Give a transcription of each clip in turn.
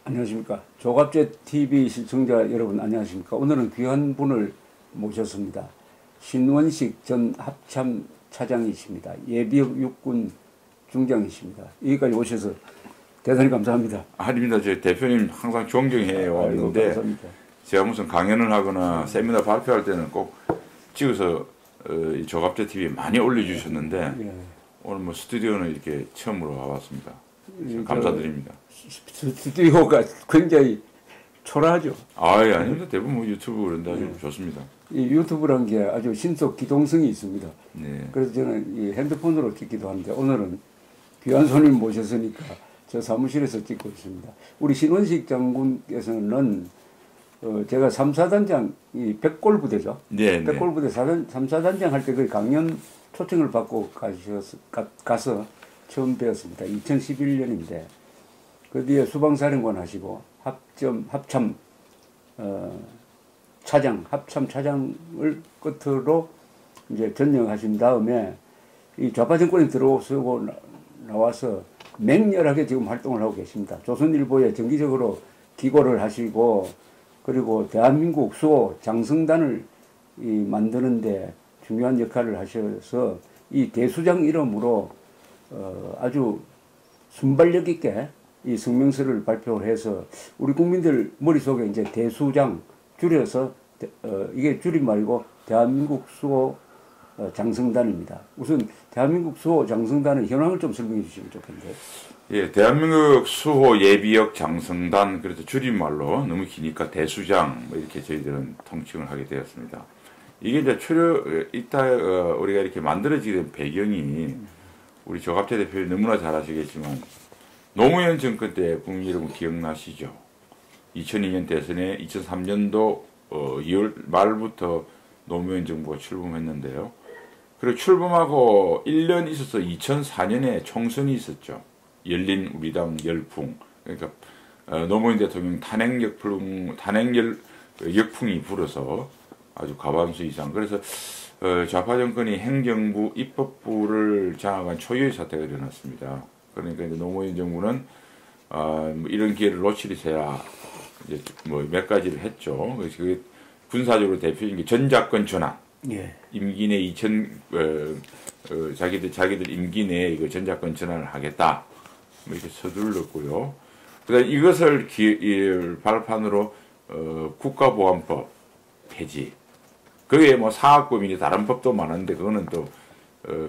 안녕하십니까. 조갑제 TV 시청자 여러분 안녕하십니까. 오늘은 귀한 분을 모셨습니다. 신원식 전 합참 차장이십니다. 예비역 육군 중장이십니다. 여기까지 오셔서 대단히 감사합니다. 아닙니다. 저 대표님 항상 존경해 왔는데 제가 무슨 강연을 하거나 세미나 발표할 때는 꼭 찍어서 이 조갑제 TV에 많이 올려주셨는데 예. 오늘 뭐 스튜디오는 이렇게 처음으로 와봤습니다. 감사드립니다. 스튜디오가 굉장히 초라하죠. 예, 아닙니다. 대부분 뭐 유튜브 그런데 아주 좋습니다. 이 유튜브란 게 아주 신속 기동성이 있습니다. 네. 그래서 저는 이 핸드폰으로 찍기도 하는데 오늘은 귀한 손님 모셨으니까 저 사무실에서 찍고 있습니다. 우리 신원식 장군께서는 제가 3, 4단장, 이 백골부대죠. 네, 백골부대 3, 4단장 할 때 그 강연 초청을 받고 가서 처음 배웠습니다. 2011년인데 그 뒤에 수방사령관 하시고 합참 차장을 끝으로 이제 전역하신 다음에 이 좌파 정권이 들어오고 나와서 맹렬하게 지금 활동을 하고 계십니다. 조선일보에 정기적으로 기고를 하시고 그리고 대한민국 수호 장성단을 만드는데 중요한 역할을 하셔서 이 대수장 이름으로 아주 순발력 있게 이 성명서를 발표를 해서 우리 국민들 머릿속에 이제 대수장 줄여서 이게 줄임말이고 대한민국 수호 장성단입니다. 우선 대한민국 수호 장성단의 현황을 좀 설명해 주시면 좋겠는데요. 예, 대한민국 수호 예비역 장성단, 그래서 줄임말로 너무 기니까 대수장 뭐 이렇게 저희들은 통칭을 하게 되었습니다. 이게 이제 우리가 이렇게 만들어지게 된 배경이 우리 조갑재 대표님 너무나 잘 아시겠지만 노무현 정권 때 국민 여러분 기억나시죠? 2002년 대선에 2003년도 2월 말부터 노무현 정부가 출범했는데요. 그리고 출범하고 1년 있어서 2004년에 총선이 있었죠. 열린 우리당 열풍. 그러니까 노무현 대통령 역풍이 불어서 아주 과반수 이상. 그래서 좌파 정권이 행정부, 입법부를 장악한 초유의 사태가 일어났습니다. 그러니까 이제 노무현 정부는 뭐 이런 기회를 놓치리세야 이제 뭐 몇 가지를 했죠. 그래서 그게 군사적으로 대표적인 게 전작권 전환. 예. 임기 내 자기들 임기 내에 이거 전작권 전환을 하겠다. 뭐 이렇게 서둘렀고요. 그다음 이것을 발판으로 국가보안법 폐지. 그게 뭐 사학법이니 다른 법도 많은데 그거는 또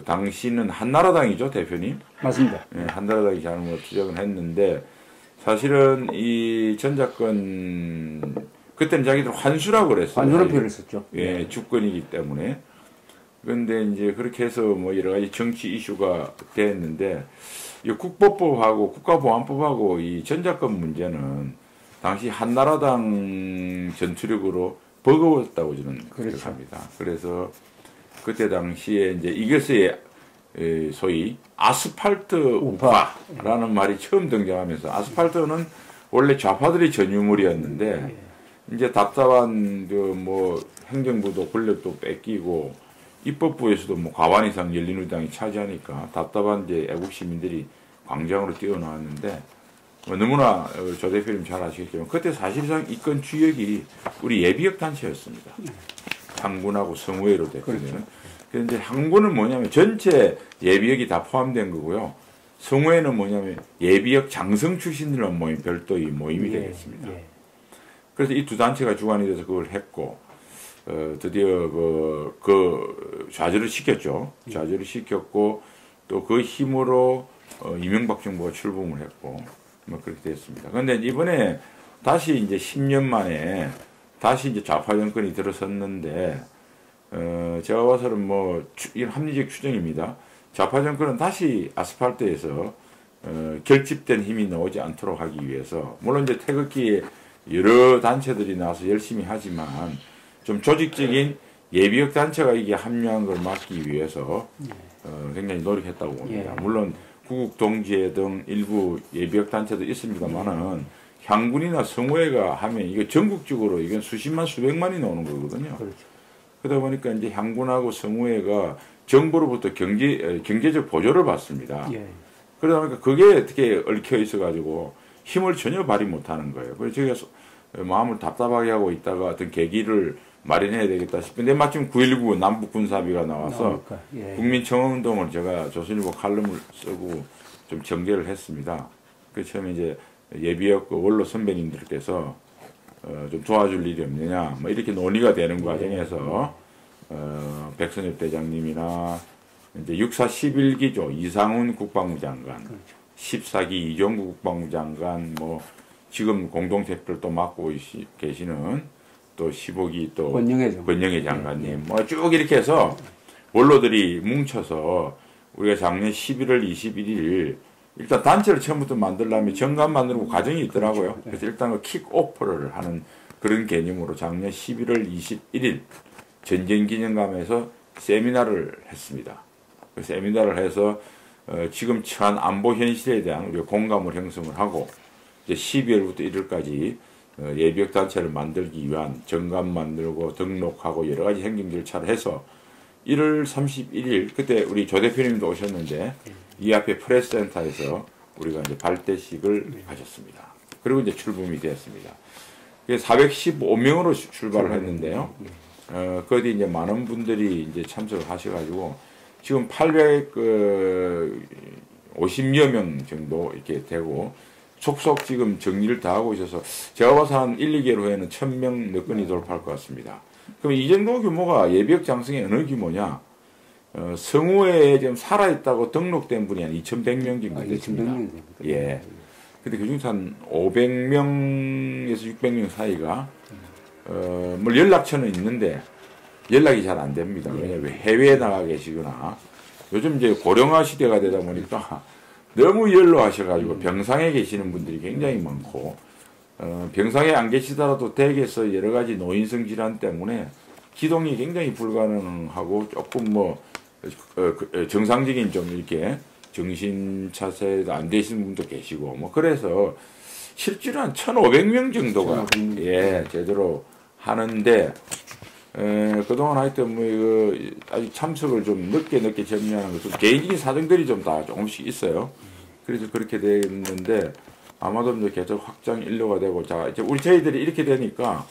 당시는 한나라당이죠, 대표님? 맞습니다. 예, 한나라당이 잘못 투쟁을 했는데 사실은 이 전작권 그때는 자기들 환수라고 그랬어요. 환수라는 표현을 썼죠. 예, 주권이기 때문에. 그런데 이제 그렇게 해서 뭐 여러 가지 정치 이슈가 됐는데 이 국법법하고 국가보안법하고 이 전작권 문제는 당시 한나라당 전투력으로 버거웠다고 저는 생각합니다. 그래서 그때 당시에 이제 이것의 소위 아스팔트 우파라는 말이 처음 등장하면서 아스팔트는 원래 좌파들의 전유물이었는데 이제 답답한 뭐 행정부도 권력도 뺏기고 입법부에서도 뭐 과반 이상 열린우리당이 차지하니까 답답한 이제 애국 시민들이 광장으로 뛰어나왔는데 뭐 너무나 조 대표님 잘 아시겠지만 그때 사실상 이권 주역이 우리 예비역 단체였습니다. 항군하고 성우회로 됐거든요. 그렇죠. 그런데 항군은 뭐냐면 전체 예비역이 다 포함된 거고요. 성우회는 뭐냐면 예비역 장성 출신들만 모인 별도의 모임이 되겠습니다. 그래서 이 두 단체가 주관이 돼서 그걸 했고 드디어 그 좌절을 시켰죠. 좌절을 시켰고 또 그 힘으로 이명박 정부가 출범을 했고 뭐 그렇게 됐습니다. 그런데 이번에 다시 이제 10년 만에 다시 이제 좌파 정권이 들어섰는데 제가 봐서는 뭐 이건 합리적 추정입니다. 좌파 정권은 다시 아스팔트에서 결집된 힘이 나오지 않도록 하기 위해서 물론 이제 태극기에 여러 단체들이 나와서 열심히 하지만 좀 조직적인 예비역 단체가 이게 합류한 걸 막기 위해서 굉장히 노력했다고 봅니다. 물론 구국동지회 등 일부 예비역 단체도 있습니다만은 향군이나 성우회가 하면 이거 전국적으로 이건 수십만 수백만이 나오는 거거든요. 그렇죠. 그러다 보니까 이제 향군하고 성우회가 정부로부터 경제적 보조를 받습니다. 그러다 보니까 그게 어떻게 얽혀 있어가지고 힘을 전혀 발휘 못하는 거예요. 그래서 제가 마음을 답답하게 하고 있다가 어떤 계기를 마련해야 되겠다 싶은데 마침 9.19 남북 군사합의가 나와서 예. 국민청원운동을 제가 조선일보 칼럼을 쓰고 좀 전개를 했습니다. 그 처음에 이제 예비역 그 원로 선배님들께서 좀 도와줄 일이 없느냐 뭐 이렇게 논의가 되는 과정에서 백선엽 대장님이나 이제 6.4 11기조 이상훈 국방부 장관, 그렇죠. 14기 이종구 국방부 장관, 뭐 지금 공동대표를 또 맡고 계시는 또 15기 또 권영애 장관님, 뭐 쭉 이렇게 해서 원로들이 뭉쳐서 우리가 작년 11월 21일 일단 단체를 처음부터 만들려면 정관 만들고 과정이 있더라고요. 그래서 일단 그 킥오프를 하는 그런 개념으로 작년 11월 21일 전쟁기념관에서 세미나를 했습니다. 그 세미나를 해서 지금 처한 안보 현실에 대한 우리가 공감을 형성을 하고 이제 12월부터 1월까지 예비역 단체를 만들기 위한 정관 만들고 등록하고 여러 가지 행정 절차를 해서 1월 31일 그때 우리 조 대표님도 오셨는데 이 앞에 프레스센터에서 우리가 이제 발대식을 하셨습니다. 그리고 이제 출범이 되었습니다. 415명으로 출발을 했는데요. 거기 이제 많은 분들이 이제 참석을 하셔가지고 지금 850여 명 정도 이렇게 되고 속속 지금 정리를 다 하고 있어서 제가 봐서 한 1, 2개월 후에는 1000명 너끈히 돌파할 것 같습니다. 그럼 이 정도 규모가 예비역 장성이 어느 규모냐? 성우에 지금 살아있다고 등록된 분이 한 2100명 정도 됐습니다. 예. 근데 그 중에서 한 500명에서 600명 사이가 뭐 연락처는 있는데 연락이 잘 안 됩니다. 왜냐하면 해외에 나가 계시거나 요즘 이제 고령화 시대가 되다 보니까 너무 연로하셔가지고 병상에 계시는 분들이 굉장히 많고 병상에 안 계시더라도 댁에서 여러 가지 노인성 질환 때문에 기동이 굉장히 불가능하고 조금 뭐 정상적인 좀 이렇게 정신 차세도 안 되시는 분도 계시고 뭐 그래서 실제로 한 1,500명 정도가 예 제대로 하는데 그동안 하여튼 뭐 이거 아직 참석을 좀 늦게 점유하는 것은 개인적인 사정들이 좀 다 조금씩 있어요. 그래서 그렇게 됐는데 아마도 이제 계속 확장 인로가 되고 자 이제 저희들이 이렇게 되니까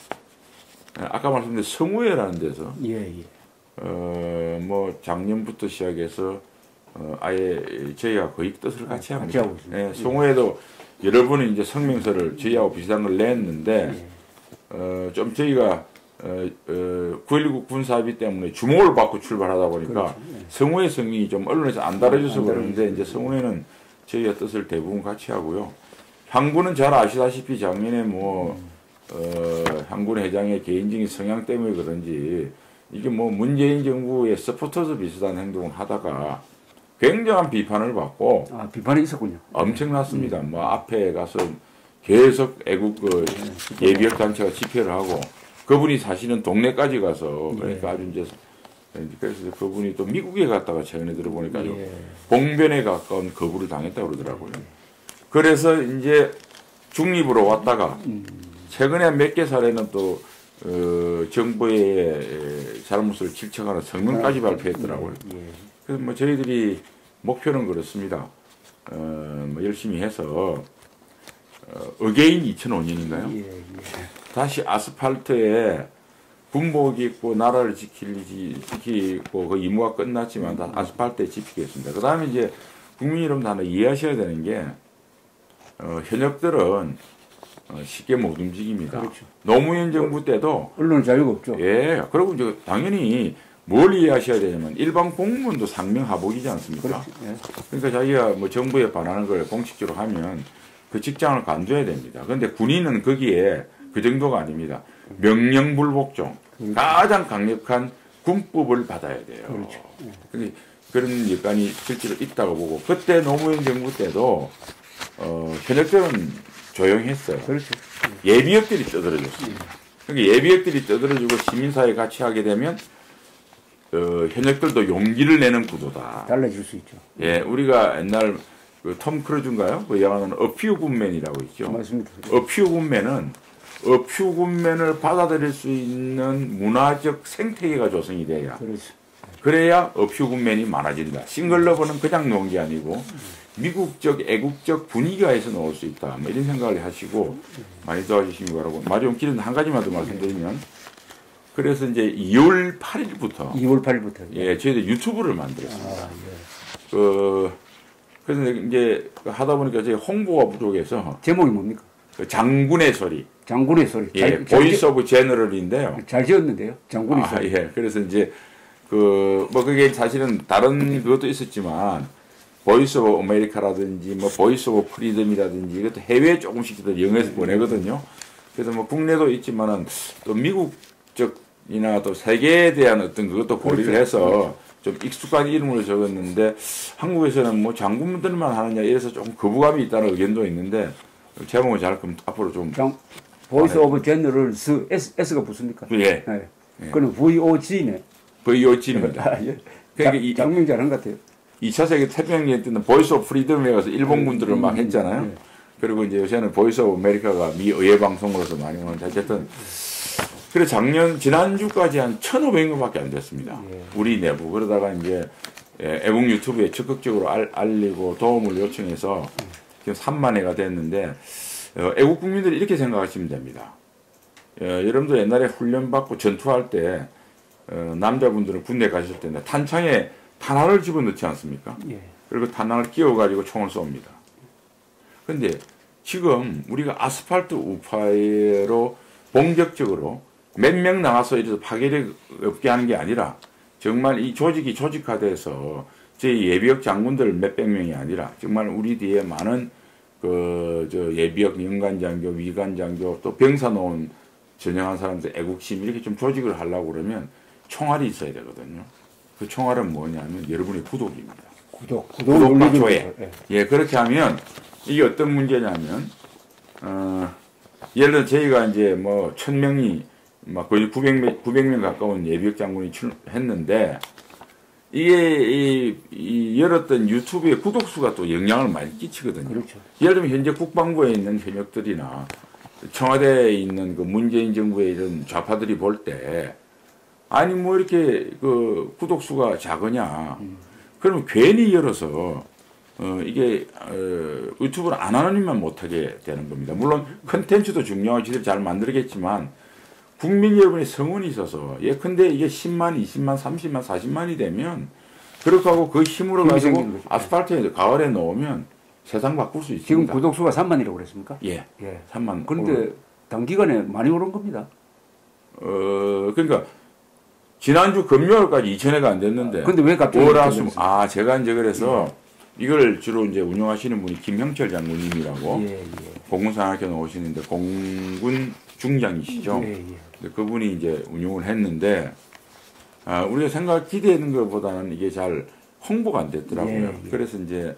아까 말씀드린 성우회라는 데서 뭐 작년부터 시작해서 아예 저희가 거의 뜻을 같이 합니다. 예, 성우회도 여러분이 이제 성명서를 저희하고 비슷한 걸 냈는데 좀 저희가 9.19 군사합의 때문에 주목을 받고 출발하다 보니까 성우의 성이 좀 언론에서 안 다뤄져서 그러는데 이제 성우회는 저희의 뜻을 대부분 같이 하고요. 향군은 잘 아시다시피 작년에 뭐 향군 회장의 개인적인 성향 때문에 그런지 이게 뭐 문재인 정부의 서포터즈 비슷한 행동을 하다가 굉장한 비판을 받고 비판이 있었군요. 엄청났습니다. 뭐 앞에 가서 계속 애국 예비역 단체가 집회를 하고 그분이 사실은 동네까지 가서 그러니까 아주 이제 그래서 그분이 또 미국에 갔다가 최근에 들어보니까 아주 봉변에 가까운 거부를 당했다고 그러더라고요. 그래서 이제 중립으로 왔다가 최근에 몇 개 사례는 또 정부의 잘못을 질책하는 성명까지 발표했더라고요. 그래서 뭐 저희들이 목표는 그렇습니다. 뭐 열심히 해서 어게인 2005년인가요? 다시 아스팔트에 군복 입고 나라를 지키고 그 임무가 끝났지만 다 아스팔트에 지키겠습니다. 그 다음에 이제 국민 여러분 하나 이해하셔야 되는 게 현역들은 쉽게 못 움직입니다. 그렇죠. 노무현 정부 때도 언론 자유가 없죠. 예, 그리고 이제 당연히 뭘 이해하셔야 되냐면 일반 공무원도 상명하복이지 않습니까? 그렇죠. 예. 그러니까 자기가 뭐 정부에 반하는 걸 공식적으로 하면 그 직장을 간두어야 됩니다. 그런데 군인은 거기에 그 정도가 아닙니다. 명령불복종 가장 강력한 군법을 받아야 돼요. 그렇죠. 그런 여건이 실제로 있다고 보고 그때 노무현 정부 때도 현역들은 조용했어요. 그렇죠. 예비역들이 떠들어졌습니다. 그러니까 예비역들이 떠들어지고 시민사회 같이 하게 되면 현역들도 용기를 내는 구도다. 달라질 수 있죠. 예, 우리가 옛날 톰 크루즈인가요? 그 영화는 어퓨 굿맨이라고 있죠. 맞습니다. 어퓨 굿맨을 받아들일 수 있는 문화적 생태계가 조성이 돼야. 그렇죠. 그래야 어퓨 굿맨이 많아진다. 싱글러브는 그냥 놓은 게 아니고 미국적 애국적 분위기가에서 나올 수 있다. 뭐 이런 생각을 하시고 많이 도와주시기 바라고. 말이 좀 길은데 한 가지만 더 말씀드리면, 그래서 이제 2월 8일부터 2월 8일부터 예, 저희들 유튜브를 만들었습니다. 아, 예. 그래서 이제 하다 보니까 저희 홍보가 부족해서 제목이 뭡니까? 그 장군의 소리, 장군의 소리. 예, 보이스 오브 제너럴인데요. 잘 지었는데요. 장군의 소리. 예, 그래서 이제 뭐 그게 사실은 다른 그것도 있었지만 보이스 오브 아메리카라든지 뭐 보이스 오브 프리덤이라든지 이것도 해외에 조금씩 영어에서 보내거든요. 그래서 뭐 국내도 있지만은 또 미국적이나 또 세계에 대한 어떤 그것도 고려를 해서 좀 익숙한 이름으로 적었는데 한국에서는 뭐 장군들만 하느냐 이래서 조금 거부감이 있다는 의견도 있는데 제목을 잘 그럼 앞으로 좀 보이스 오브 제너럴스 S가 붙습니까? 예. 네. 그는 VOG네. VOG입니다. 아, 예. 그러니까 장명 잘한 것 같아요. 2차 세계 태평양 때는 보이스 오브 프리덤에 가서 일본군들을 막 했잖아요. 그리고 이제 요새는 보이스 오브 아메리카가 미 의회 방송으로서 많이 오는데 어쨌든 그래 지난주까지 한 1,500명밖에 안 됐습니다. 우리 내부. 그러다가 이제 애국 유튜브에 적극적으로 알리고 도움을 요청해서 지금 3만 회가 됐는데 애국 국민들이 이렇게 생각하시면 됩니다. 여러분들 옛날에 훈련받고 전투할 때 남자분들은 군대 가실 때 탄창에 탄알을 집어넣지 않습니까? 예. 그리고 탄알을 끼워가지고 총을 쏩니다. 근데 지금 우리가 아스팔트 우파로 본격적으로 몇 명 나가서 이래서 파괴력 없게 하는 게 아니라 정말 이 조직이 조직화돼서 저희 예비역 장군들 몇백 명이 아니라 정말 우리 뒤에 많은 예비역 연간장교, 위관장교 또 병사놓은 전형한 사람들 애국심 이렇게 좀 조직을 하려고 그러면 총알이 있어야 되거든요. 그 총알은 뭐냐면 여러분의 구독입니다. 구독과 조회. 예, 그렇게 하면 이게 어떤 문제냐면 예를 들어 저희가 이제 뭐 1,000명이 막 거의 900명 가까운 예비역 장군이 했는데 이게 이 열었던 유튜브의 구독수가 또 영향을 많이 끼치거든요. 그렇죠. 예를 들면 현재 국방부에 있는 현역들이나 청와대에 있는 그 문재인 정부의 이런 좌파들이 볼 때 아니 뭐 이렇게 그 구독수가 작으냐. 그러면 괜히 열어서 이게 유튜브를 안 하는 일만 못하게 되는 겁니다. 물론 컨텐츠도 중요하고 지들 잘 만들겠지만 국민 여러분의 성원이 있어서 예컨대 이게 10만, 20만, 30만, 40만이 되면 그렇게 하고 그 힘으로 가지고 아스팔트에 가을에 넣으면 세상 바꿀 수 있습니다. 지금 구독수가 3만이라고 그랬습니까? 예. 3만. 그런데 단기간에 많이 오른 겁니다. 그러니까 지난주 금요일까지 2,000회가 안 됐는데. 근데 왜 갑자기? 제가 이제 그래서 이걸 주로 이제 운영하시는 분이 김형철 장군님이라고 공군산학교 나오시는데 공군 중장이시죠. 그분이 이제 운영을 했는데 우리가 기대하는 것보다는 이게 잘 홍보가 안 됐더라고요. 그래서 이제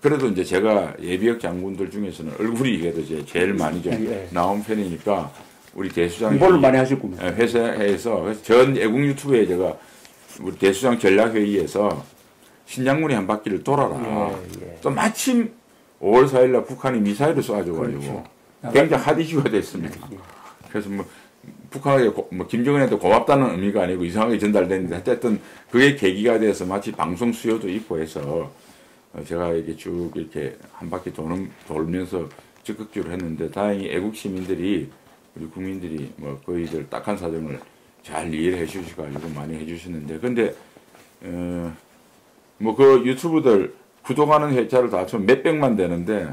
그래도 이제 제가 예비역 장군들 중에서는 얼굴이 그래도 이제 제일 많이 좀 나온 편이니까 우리 대수장이 홍보를 많이 하셨군요. 회사에서 전 애국 유튜브에 제가 우리 대수장 전략회의에서 신장군이 한 바퀴를 돌아라. 또 마침 5월 4일날 북한이 미사일을 쏴줘가지고 그렇죠. 굉장히 핫 이슈가 됐습니다. 그래서 뭐 북한에게 뭐 김정은한테 고맙다는 의미가 아니고 이상하게 전달됐는데 어쨌든 그게 계기가 돼서 마치 방송 수요도 있고 해서 제가 이렇게 쭉 이렇게 한 바퀴 돌면서 적극적으로 했는데 다행히 애국 시민들이 우리 국민들이 뭐 거의들 딱한 사정을 잘 이해를 해주셔가지고 많이 해주시는데 근데 뭐 그 유튜브들 구독하는 회차를 다 합치면 몇백만 되는데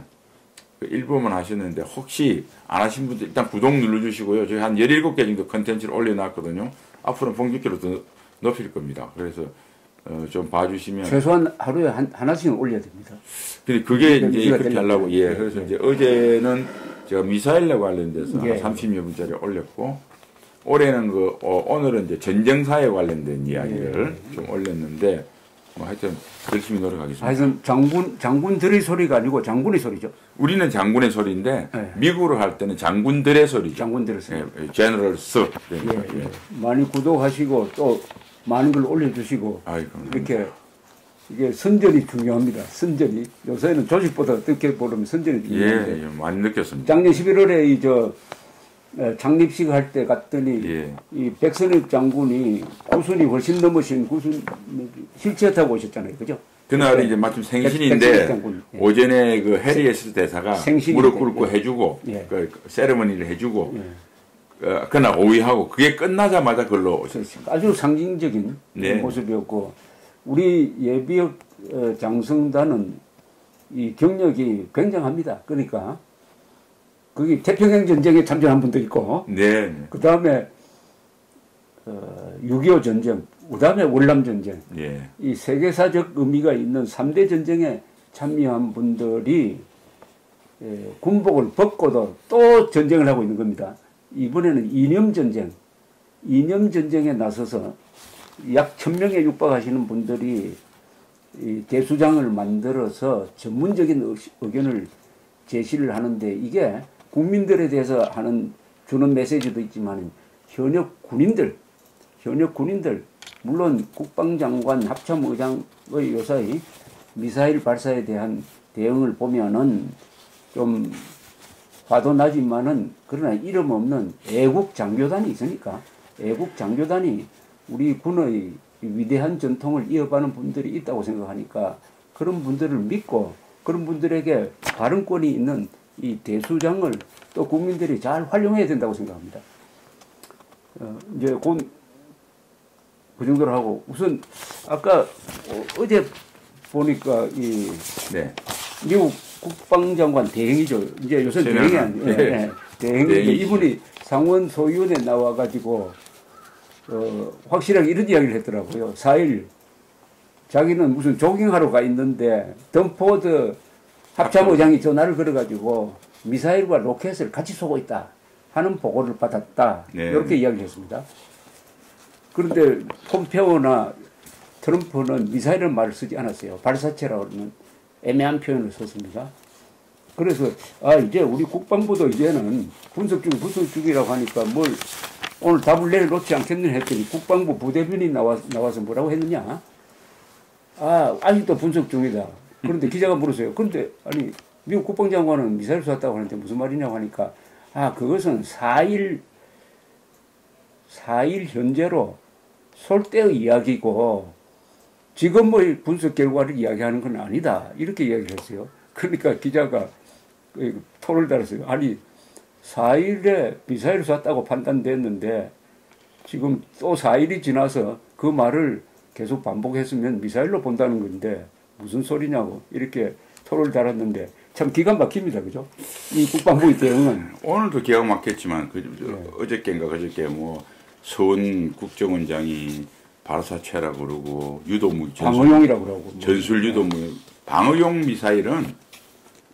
그 일부만 하시는데 혹시 안 하신 분들 일단 구독 눌러주시고요. 저희 한 17개 정도 컨텐츠를 올려놨거든요. 앞으로는 본격적으로 더 높일 겁니다. 그래서 좀 봐주시면 최소한 하루에 하나씩은 올려야 됩니다. 근데 그게 이제 그렇게 하려고 그래서 이제 어제는 제가 미사일에 관련돼서 한 30여 분짜리 올렸고 올해는 오늘은 이제 전쟁사에 관련된 이야기를 좀 올렸는데 뭐 하여튼 열심히 노력하겠습니다. 하여튼 장군들의 소리가 아니고 장군의 소리죠. 우리는 장군의 소리인데 미국으로 할 때는 장군들의 소리죠. 장군들의 소리. 제너럴스. 많이 구독하시고 또 많은 걸 올려주시고 이렇게 이게 선전이 중요합니다. 선전이 요새는 조직보다 어떻게 보면 선전이 중요한데 많이 느꼈습니다. 작년 11월에 창립식 할 때 갔더니 이 백선엽 장군이 구순이 훨씬 넘으신 구순 휠체어 타고 오셨잖아요, 그죠? 그날이 네. 이제 마침 백색 생신인데 장군. 예. 오전에 그 해리에스 대사가 생신인데, 무릎 꿇고 예. 해주고 예. 그 세레머니를 해주고 예. 그날 오이하고 그게 끝나자마자 그걸로 아주 상징적인 네. 모습이었고 우리 예비역 장성단은 이 경력이 굉장합니다. 그러니까 거기 태평양 전쟁에 참전한 분도 있고 네. 그 다음에 6.25 전쟁, 그 다음에 월남 전쟁 예. 이 세계사적 의미가 있는 3대 전쟁에 참여한 분들이 군복을 벗고도 또 전쟁을 하고 있는 겁니다. 이번에는 이념 전쟁에 나서서 약 1000명에 육박하시는 분들이 이 대수장을 만들어서 전문적인 의견을 제시를 하는데 이게 국민들에 대해서 주는 메시지도 있지만 현역 군인들 물론 국방장관 합참의장의 요사이 미사일 발사에 대한 대응을 보면은 좀 화도 나지만은 그러나 이름 없는 애국 장교단이 있으니까 애국 장교단이 우리 군의 위대한 전통을 이어가는 분들이 있다고 생각하니까 그런 분들을 믿고 그런 분들에게 발언권이 있는 이 대수장을 또 국민들이 잘 활용해야 된다고 생각합니다. 이제 곧 그 정도로 하고 우선 아까 어제 보니까 이 네. 미국 국방장관 대행이죠. 이제 요새 대행이 아니에요. 네. 네. 대행인데 이분이 상원 소위원회에 나와가지고 확실하게 이런 이야기를 했더라고요. 4일 자기는 무슨 조깅하러 가 있는데 덤포드 합참의장이 전화를 걸어가지고 미사일과 로켓을 같이 쏘고 있다 하는 보고를 받았다. 네. 이렇게 이야기를 했습니다. 그런데 폼페오나 트럼프는 미사일은 말을 쓰지 않았어요. 발사체라고 하는 애매한 표현을 썼습니다. 그래서 이제 우리 국방부도 이제는 분석 중이라고 하니까 뭘 오늘 답을 내놓지 않겠느냐 했더니 국방부 부대변이 나와서 뭐라고 했느냐. 아직도 분석 중이다. 그런데 기자가 물었어요. 그런데 아니 미국 국방장관은 미사일 쐈다고 하는데 무슨 말이냐고 하니까 그것은 4일 현재로 쏠 때의 이야기고 지금 뭐 분석 결과를 이야기하는 건 아니다. 이렇게 이야기를 했어요. 그러니까 기자가 토를 달았어요. 아니 4일에 미사일을 쐈다고 판단됐는데 지금 또 4일이 지나서 그 말을 계속 반복했으면 미사일로 본다는 건데 무슨 소리냐고 이렇게 토를 달았는데 참 기가 막힙니다. 그죠? 이 국방부의 대응은 오늘도 기가 막혔지만 어저께인가 그저께 뭐 서훈 국정원장이 발사체라고 그러고 유도무기 방어용이라고 그러고 전술 유도무기 방어용 미사일은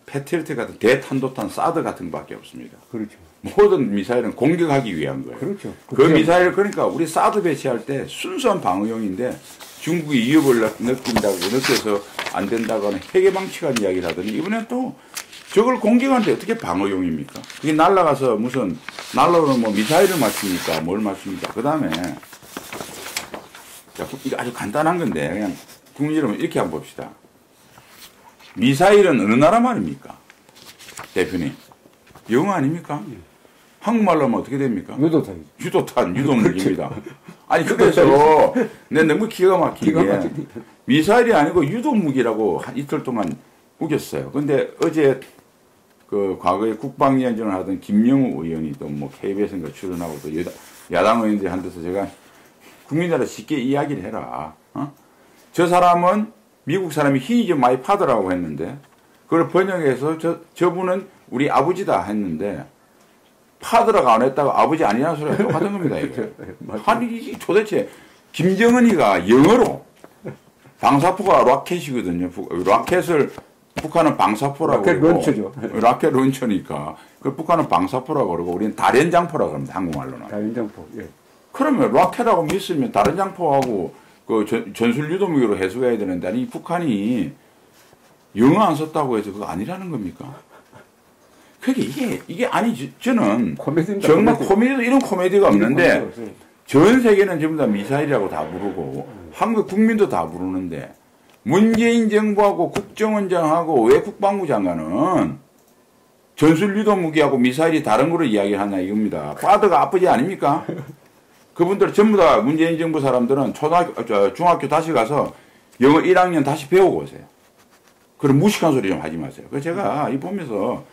패트리어트 같은 대탄도탄 사드 같은 것밖에 없습니다. 그렇죠. 모든 미사일은 공격하기 위한 거예요. 그렇죠. 그 미사일 그러니까 우리 사드 배치할 때 순수한 방어용인데 중국이 위협을 느낀다고 느껴서 안 된다고 하는 핵개방치간 이야기를 하더니 이번엔 또 저걸 공격하는데 어떻게 방어용입니까? 그게 날아가서 무슨 날아오는 뭐 미사일을 맞춥니까? 뭘 맞춥니까? 그 다음에 이거 아주 간단한 건데 그냥 국민 여러분 이렇게 한번 봅시다. 미사일은 어느 나라 말입니까? 대표님. 영어 아닙니까? 한국말로 하면 어떻게 됩니까? 유도탄, 유도무기입니다. 아니 그래서 내가 너무 기가 막힌 게 미사일이 아니고 유도무기라고 한 이틀 동안 우겼어요. 근데 어제 그 과거에 국방위원장을 하던 김영우 의원이 또 뭐 KBS인가 출연하고 또 야당 의원들이 한 데서 제가 국민들한테 쉽게 이야기를 해라. 저 사람은 미국 사람이 힘이 좀 많이 파더라고 했는데 그걸 번역해서 저분은 우리 아버지다 했는데 파더라고 안 했다고 아버지 아니라는 소리가 똑같은 겁니다. 이게. 아니 도대체 김정은이가 영어로 방사포가 라켓이거든요. 라켓을 북한은 방사포라고 라켓 그러고 런처죠. 라켓 런처니까 그 북한은 방사포라고 그러고 우리는 다련장포라고 합니다. 한국말로는. 다련장포. 예. 그러면 라켓하고 믿으면 다련장포하고 그 전술 유도무기로 해석해야 되는데 아니 북한이 영어 안 썼다고 해서 그거 아니라는 겁니까? 그게 이게 아니 저는 정말 코미디도 이런 코미디가 없는데 전 세계는 전부 다 미사일이라고 다 부르고 한국 국민도 다 부르는데 문재인 정부하고 국정원장하고 왜 국방부 장관은 전술 유도무기하고 미사일이 다른 거로 이야기하냐 이겁니다. 파드가 아프지 아닙니까? 그분들 전부 다 문재인 정부 사람들은 중학교 다시 가서 영어 1학년 다시 배우고 오세요. 그런 무식한 소리 좀 하지 마세요. 그래서 제가 이 보면서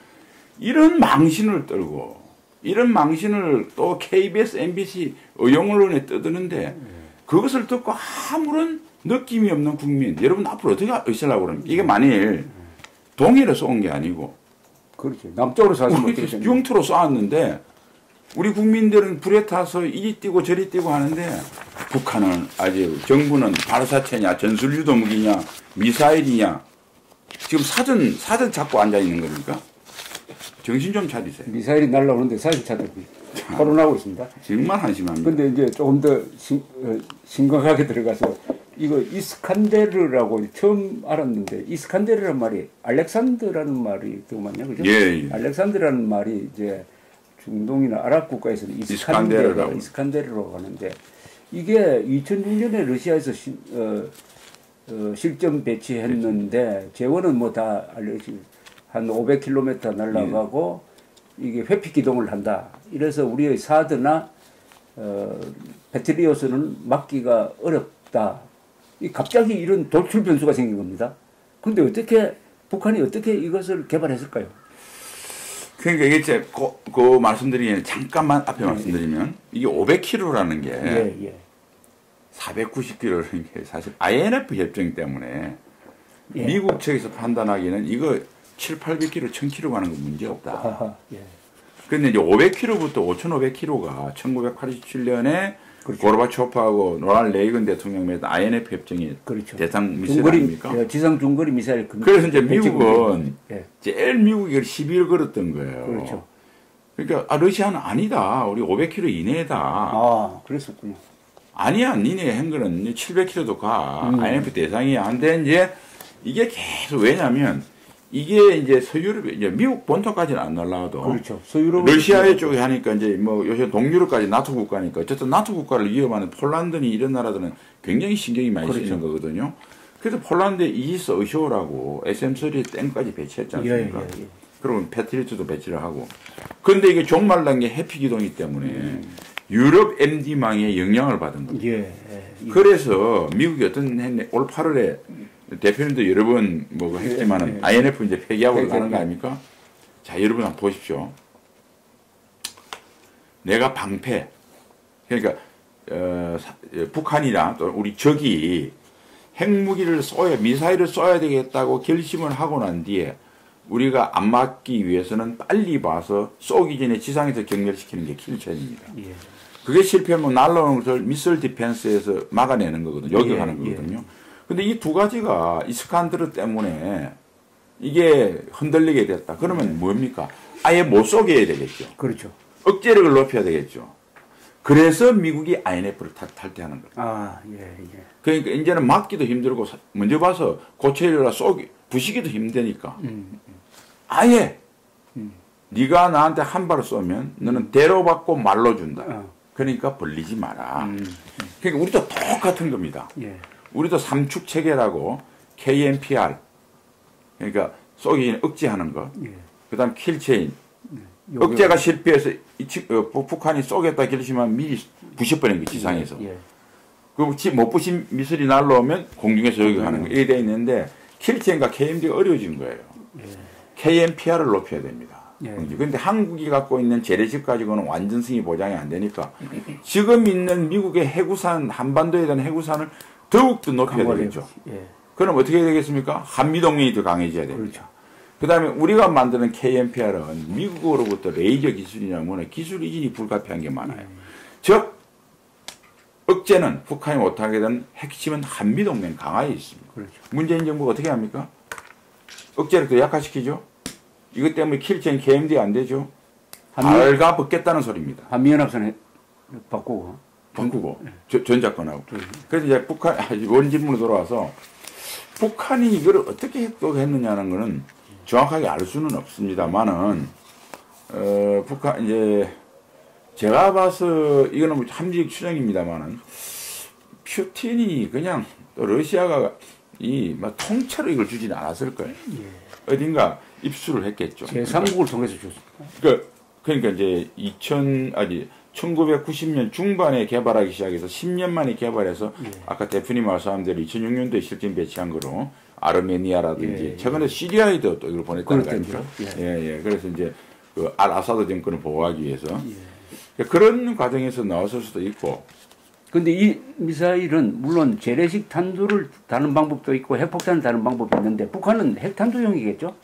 이런 망신을 떨고 이런 망신을 또 KBS, MBC 의용언론에 떠드는데 그것을 듣고 아무런 느낌이 없는 국민, 여러분 앞으로 어떻게 있으려고 그럽니까? 이게 만일 동해로 쏜 게 아니고 그렇죠. 남쪽으로 사시면 우리 융투로 쏘았는데 우리 국민들은 불에 타서 이리 뛰고 저리 뛰고 하는데 북한은 아직 정부는 발사체냐 전술유도 무기냐 미사일이냐 지금 사전 잡고 앉아 있는 겁니까? 정신 좀 차리세요. 미사일이 날라오는데 사실 차들이 토론하고 있습니다. 정말 한심합니다. 근데 이제 조금 더 심각하게 들어가서 이거 이스칸데르라고 처음 알았는데 이스칸데르라는 말이 알렉산더라는 말이 더 맞냐 그죠? 예. 알렉산더라는 말이 이제 중동이나 아랍 국가에서는 이스칸데르라고 하는데 이게 2006년에 러시아에서 실전 배치했는데 재원은 뭐 다 알려지 한 500km 날아가고 이게 회피 기동을 한다. 이래서 우리의 사드나 배트리오스는 막기가 어렵다. 갑자기 이런 돌출 변수가 생긴 겁니다. 그런데 어떻게 북한이 어떻게 이것을 개발했을까요? 그러니까 이게 이제 그 말씀드리기에 잠깐만 앞에 말씀드리면 이게 500km라는 게 490km라는 게 사실 INF 협정 때문에 미국 측에서 판단하기에는 이거 7, 800km, 1000km 가는 건 문제 없다. 그런데 이제 500km부터 5,500km가 1987년에 그렇죠. 고르바초프하고 로널드 레이건 대통령 맺은 INF 협정이 그렇죠. 대상 미사일 아닙니까? 지상 중거리 미사일. 그래서 이제 미국은 제일 미국이 12일 걸었던 거예요. 그렇죠. 그러니까 러시아는 아니다. 우리 500km 이내다. 아, 그랬었군요. 아니야, 니네 한 거는 700km도 가. INF 대상이야. 근데 이제 이게 계속 왜냐면 이게 이제 서유럽, 이제 미국 본토까지는 안 날라와도. 그렇죠. 서유럽. 러시아의 쪽에 하니까 이제 뭐 요새 동유럽까지 나토 국가니까 어쨌든 나토 국가를 위협하는 폴란드니 이런 나라들은 굉장히 신경이 많이 쓰이는 거거든요. 그래서 폴란드에 이지스 어쇼라고 SM-3 땡까지 배치했지 않습니까? 그러면 패트리어트도 배치를 하고. 그런데 이게 종말난 게 해피 기동이기 때문에 유럽 MD망에 영향을 받은 겁니다. 그래서 미국이 어떤 했네, 올 8월에 대표님도 여러 번 뭐 했지만은 INF 이제 폐기하고 가는 거 아닙니까? 자, 여러분 한번 보십시오. 내가 방패, 그러니까 북한이나 또 우리 적이 핵무기를 미사일을 쏘야 되겠다고 결심을 하고 난 뒤에 우리가 안 맞기 위해서는 빨리 봐서 쏘기 전에 지상에서 경멸시키는 게 킬체입니다. 그게 실패하면 날라오는 것을 미사일 디펜스에서 막아내는 거거든요. 요격하는 거거든요. 근데 이 두 가지가 이스칸데르 때문에 이게 흔들리게 됐다. 그러면 뭡니까? 아예 못 쏘게 해야 되겠죠. 그렇죠. 억제력을 높여야 되겠죠. 그래서 미국이 INF를 탈퇴하는 거예요. 그러니까 이제는 막기도 힘들고 먼저 봐서 고쳐라 부시기도 힘드니까 아예 네가 나한테 한 발을 쏘면 너는 대로 받고 말로 준다. 그러니까 벌리지 마라. 그러니까 우리도 똑같은 겁니다. 우리도 삼축 체계라고 KMPR, 그러니까 쏘기 전에 억제하는 것, 그 다음 킬체인, 억제가 실패해서 북한이 쏘겠다 결심하면 미리 부셔버리는 거 지상에서. 그 못 부신 미술이 날라오면 공중에서 요격하는 거. 이게 돼 있는데 킬체인과 KMD가 어려워진 거예요. KMPR을 높여야 됩니다. 그런데 한국이 갖고 있는 재래식 가지고는 완전성이 보장이 안 되니까 지금 있는 미국의 해구산, 한반도에 대한 해구산을 더욱더 높여야 되겠죠. 그럼 어떻게 해야 되겠습니까? 한미동맹이 더 강해져야 됩니다. 그 다음에 우리가 만드는 KMPR은 미국으로부터 레이저 기술이나 뭐나 기술 이전이 불가피한 게 많아요. 즉, 억제는 북한이 못하게 된 핵심은 한미동맹 강화에 있습니다. 문재인 정부가 어떻게 합니까? 억제를 더 약화시키죠. 이것 때문에 킬체인 KMD가 안 되죠. 알가 벗겠다는 소리입니다. 한미연합선에 바꾸고. 전작권하고. 그래서 이제 북한, 원질문으로 돌아와서 북한이 이걸 어떻게 해독했느냐는 거는 정확하게 알 수는 없습니다만은, 북한, 이제, 제가 봐서, 이거는 뭐 함직 추정입니다만은, 푸틴이 그냥 또 러시아가 막 통째로 이걸 주지는 않았을 거예요. 어딘가 입수를 했겠죠. 제3국을 통해서 줬습니다. 그러니까 이제 1990년 중반에 개발하기 시작해서 10년 만에 개발해서 아까 대표님 말씀한 대로 2006년도에 실전 배치한 거로 아르메니아라든지 최근에 시리아에도 또 이걸 보냈다는 거 아닙니까? 예. 그래서 이제 그 알-아사드 정권을 보호하기 위해서 그런 과정에서 나왔을 수도 있고. 근데 이 미사일은 물론 재래식 탄두를 다는 방법도 있고 핵폭탄을 다는 방법이 있는데 북한은 핵탄두용이겠죠?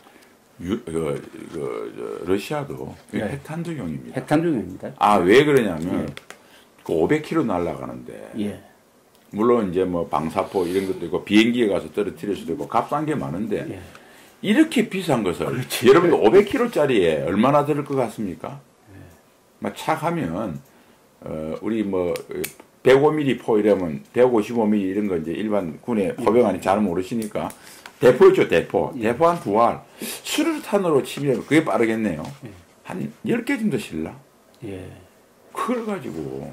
러시아도 핵탄두용입니다. 핵탄두용입니다. 아, 왜 그러냐면 그 500km 날아가는데 물론 이제 뭐 방사포 이런 것도 있고 비행기에 가서 떨어뜨릴 수도 있고 값싼 게 많은데 이렇게 비싼 것을 여러분 500km짜리에 얼마나 들을 것 같습니까? 막 착하면 우리 뭐 105mm 포 이러면 155mm 이런 거 이제 일반 군의 포병안이 잘 모르시니까 대포 있죠, 대포. 대포 한 두 알. 수류탄으로 치면 그게 빠르겠네요. 한 10개 정도 실라. 그걸 가지고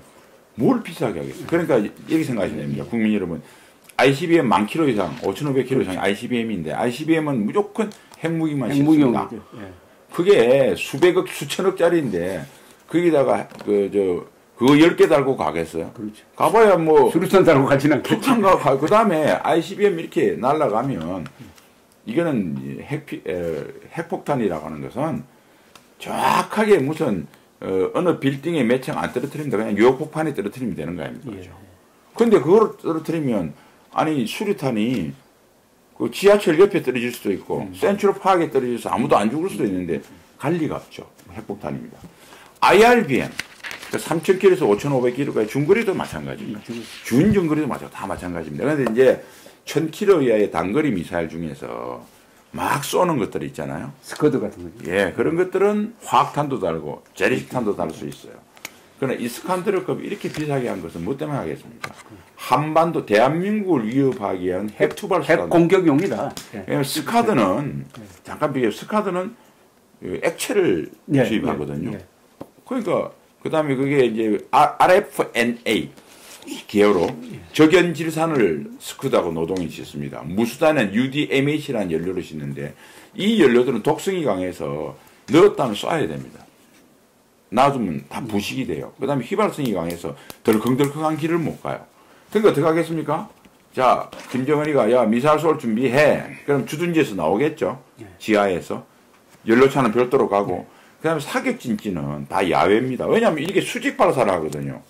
뭘 비싸게 하겠어요. 그러니까 이렇게 생각하시면 됩니다. 국민 여러분. ICBM 10,000km 이상, 5,500km 이상 ICBM인데 ICBM은 무조건 핵무기만 씁니다. 그게 수백억, 수천억짜리인데 거기다가 그거 10개 달고 가겠어요? 그렇죠. 가봐야 뭐. 수류탄 달고 가지는 않겠죠. 수류탄 가, 그 다음에 ICBM 이렇게 날아가면, 이거는 핵폭탄이라고 하는 것은 정확하게 무슨, 어느 빌딩에 몇 층 안 떨어뜨립니다. 그냥 유효폭탄에 떨어뜨리면 되는 거 아닙니까? 그렇죠. 근데 그걸 떨어뜨리면, 아니, 수류탄이 그 지하철 옆에 떨어질 수도 있고, 센트럴 파크에 떨어져서 아무도 안 죽을 수도 있는데, 갈 리가 없죠. 핵폭탄입니다. IRBM. 3,000km에서 5,500km까지 중거리도 마찬가지입니다. 준중거리도 다 마찬가지입니다. 그런데 이제 1,000km 이하의 단거리 미사일 중에서 막 쏘는 것들이 있잖아요. 스커드 같은 거죠. 예, 그런 것들은 화학탄도 달고 재래식탄도 달 수 있어요. 그러나 이스칸데르급 이렇게 비싸게 한 것은 뭐 때문에 하겠습니까? 한반도 대한민국을 위협하기 위한 핵투발수단. 핵 공격용이다. 예. 스카드는 잠깐 비교. 스카드는 액체를 주입하거든요. 그러니까. 그 다음에 그게 이제 RFNA 계열로 적연질산을 스크드하고 노동이 싣습니다. 무수단은 UDMH라는 연료를 싣는데 이 연료들은 독성이 강해서 넣었다면 쏴야 됩니다. 놔두면 다 부식이 돼요. 그 다음에 휘발성이 강해서 덜컹덜컹한 길을 못 가요. 그러니까 어떻게 하겠습니까? 자, 김정은이가 야 미사일 쏠 준비해. 그럼 주둔지에서 나오겠죠. 지하에서. 연료차는 별도로 가고 그 다음에 사격진지는 다 야외입니다. 왜냐하면 이게 수직 발사를 하거든요.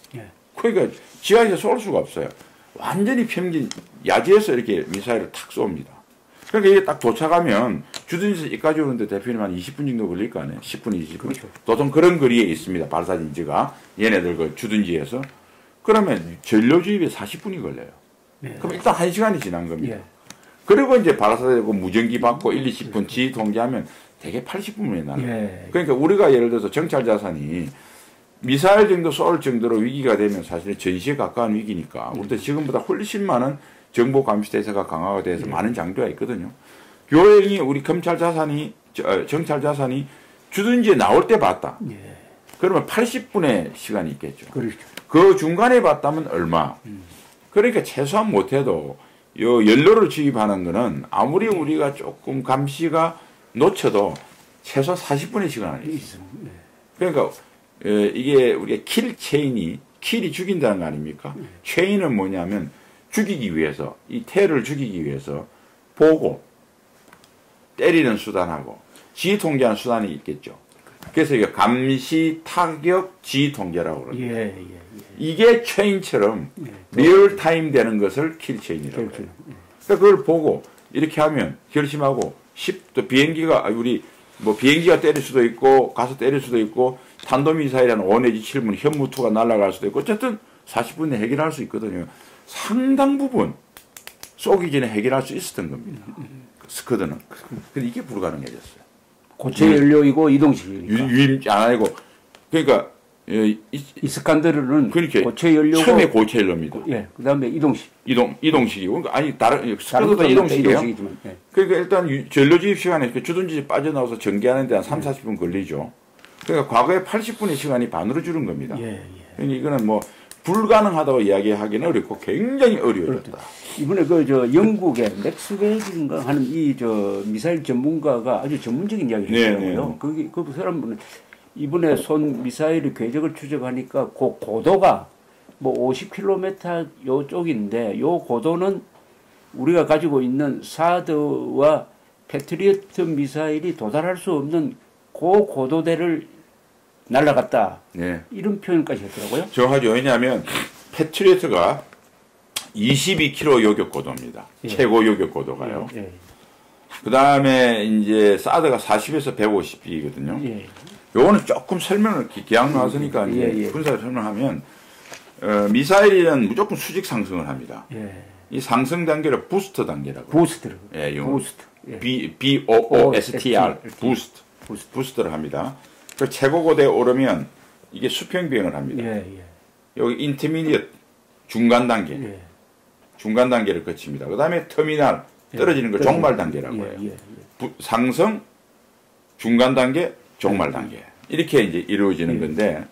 그러니까 지하에서 쏠 수가 없어요. 완전히 평진 야지에서 이렇게 미사일을 탁 쏩니다. 그러니까 이게 딱 도착하면 주둔지에서 여기까지 오는데 대표님 한 20분 정도 걸릴 거 아니에요? 10분, 20분. 그렇죠. 보통 그런 거리에 있습니다. 발사진지가. 얘네들 그 주둔지에서. 그러면 전료 주입에 40분이 걸려요. 그럼 일단 1시간이 지난 겁니다. 그리고 이제 발사되고 무전기 받고 1, 20분 지 통제하면 대개 80분에 날아요. 그러니까 우리가 예를 들어서 정찰 자산이 미사일 정도 쏠 정도로 위기가 되면 사실 전시에 가까운 위기니까 우리도 지금보다 훨씬 많은 정보 감시 대세가 강화가 돼서 많은 장비가 있거든요. 교행이 우리 검찰 자산이 정찰 자산이 주둔지에 나올 때 봤다. 그러면 80분의 시간이 있겠죠. 그렇죠. 그 중간에 봤다면 얼마? 그러니까 최소한 못해도 요 연료를 주입하는 거는 아무리 우리가 조금 감시가 놓쳐도 최소 40분의 시간이 있습니다. 그러니까 이게 우리가 킬 체인이 킬이 죽인다는 거 아닙니까? 체인은 뭐냐면 죽이기 위해서 이 태를 죽이기 위해서 보고 때리는 수단하고 지휘 통제하는 수단이 있겠죠. 그래서 이게 감시 타격 지휘 통제라고 그럽니다. 이게 체인처럼 리얼타임 되는 것을 킬 체인이라고 해요. 그러니까 그걸 보고 이렇게 하면 결심하고 또 비행기가 우리 뭐 비행기가 때릴 수도 있고 가서 때릴 수도 있고 탄도미사일 한 5 내지 7분 현무투가 날아갈 수도 있고 어쨌든 40분에 해결할 수 있거든요. 상당 부분 쏘기 전에 해결할 수 있었던 겁니다. 스커드는. 근데 이게 불가능해졌어요. 고체 연료이고 이동식이니까. 유임 안 아니고 그러니까 이스칸데르는 그러니까 고체 연료고 처음에 고체 연료입니다. 그다음에 이동식. 이동식이고 그러니까 아니 다른 스커드도 이동식이에요. 그러니까 일단 전료 주입 시간에 주둔지 빠져나와서 전개하는 데 한 3, 40분 걸리죠. 그러니까 과거에 80분의 시간이 반으로 줄은 겁니다. 그러니까 이거는 뭐 불가능하다고 이야기하기는 어렵고 굉장히 어려워졌다. 이번에 영국의 맥스웰인가 하는 이 미사일 전문가가 아주 전문적인 이야기를 했더라고요. 그 사람은 이번에 쏜 미사일의 궤적을 추적하니까 그 고도가 뭐 50km 요쪽인데 요 고도는 우리가 가지고 있는 사드와 패트리어트 미사일이 도달할 수 없는 그 고도대를 날아갔다. 네. 이런 표현까지 했더라고요. 정확하죠. 왜냐하면 패트리어트가 22km 요격 고도입니다. 예. 최고 요격 고도가요. 예. 그 다음에 이제 사드가 40에서 150이거든요. 예. 요거는 조금 설명을 기왕 나왔으니까 예, 이제 예. 군사 설명하면 미사일은 무조건 수직 상승을 합니다. 예. 이 상승 단계를 부스터 단계라고. 부스트를. 예, 부스트. 예. BOOSTR 부스트. 부스트를 합니다. 그 최고 고도에 오르면 이게 수평 비행을 합니다. 예, 예. 여기 인터미디엇 중간 단계. 예. 중간 단계를 거칩니다. 그 다음에 터미널 떨어지는 걸 종말 단계라고 해요. 예, 예, 예. 상승, 중간 단계, 종말 단계. 이렇게 이제 이루어지는 건데,